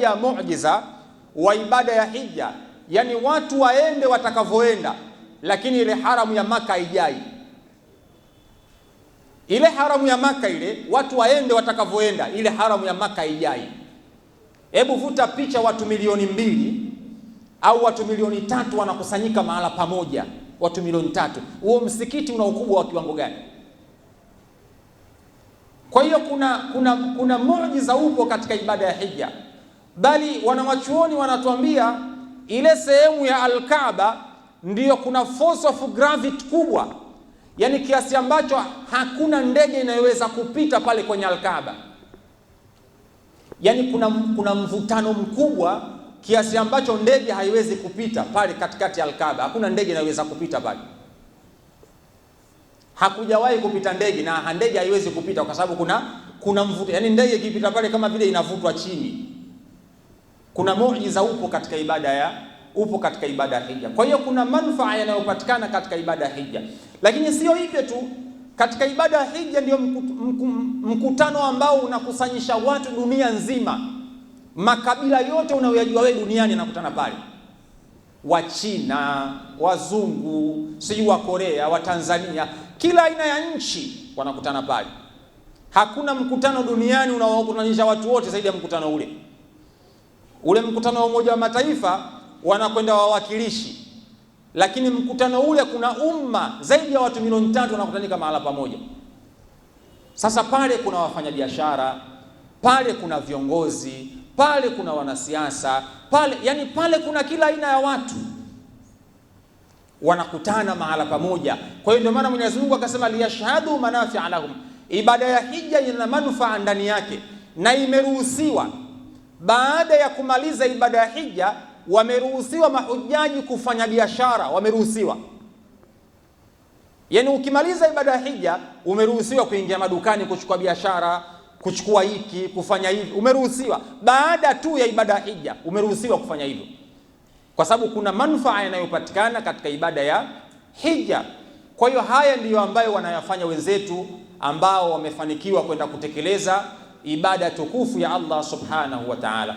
ya muujiza wa ibada ya hija, yani watu waende watakavyoenda, lakini ile haramu ya Maka haijai. Ile haramu ya Maka ile watu waende watakavyoenda, ile haramu ya Maka haijai. Hebu vuta picha, watu milioni 2 au watu milioni 3 wanakusanyika mahala pamoja, watu milioni 3. Huo msikiti una ukubwa wa kiwango gani? Kwa hiyo kuna muujiza upo katika ibada ya hija, bali wanawachuoni wanatuambia ile sehemu ya Al-Kaaba ndiyo kuna force of gravity kubwa, yani kiasi ambacho hakuna ndege inayoweza kupita pale kwenye Al-Kaaba. Yani kuna mvutano mkubwa kiasi ambacho ndege haiwezi kupita pale katikati ya Al-Kaaba. Hakuna ndege inayoweza kupita pale, hakujawahi kupita ndege, na ndege haiwezi kupita kwa sababu kuna mvuto. Yani ndege ikipita pale kama vile inavutwa chini. Kuna muujiza upo katika ibada ya hija. Kwa hiyo kuna manufaa yanayopatikana katika ibada ya hija. Lakini sio hivyo tu, katika ibada ya hija ndio mkutano ambao unakusanyisha watu dunia nzima. Makabila yote unayojua wewe duniani yanakutana pale. Wachina, wazungu, sijui wa Korea, wa Tanzania, kila aina ya nchi wanakutana pale. Hakuna mkutano duniani unaowakutanisha watu wote zaidi ya mkutano ule. Ule mkutano wa Umoja wa Mataifa wanakwenda wawakilishi, lakini mkutano ule kuna umma zaidi ya watu milioni 3 wanakutanika mahala pamoja. Sasa pale kuna wafanyabiashara, pale kuna viongozi, pale kuna wanasiasa, pale kuna kila aina ya watu wanakutana mahala pamoja. Kwa hiyo ndio maana Mwenyezi Mungu akasema liyashhadu manafi'a lahum. Ibada ya hija ina manufaa ndani yake, na imeruhusiwa baada ya kumaliza ibada ya hija, wameruhusiwa mahujaji kufanya biashara, wameruhusiwa. Yani ukimaliza ibada ya hija umeruhusiwa kuingia madukani kuchukua biashara, kuchukua hiki, kufanya hivi, umeruhusiwa. Baada tu ya ibada ya hija umeruhusiwa kufanya hivyo, kwa sababu kuna manufaa yanayopatikana katika ibada ya hija. Kwa hiyo haya ndiyo ambayo wanayafanya wenzetu ambao wamefanikiwa kwenda kutekeleza ibada tukufu ya Allah subhanahu wa ta'ala.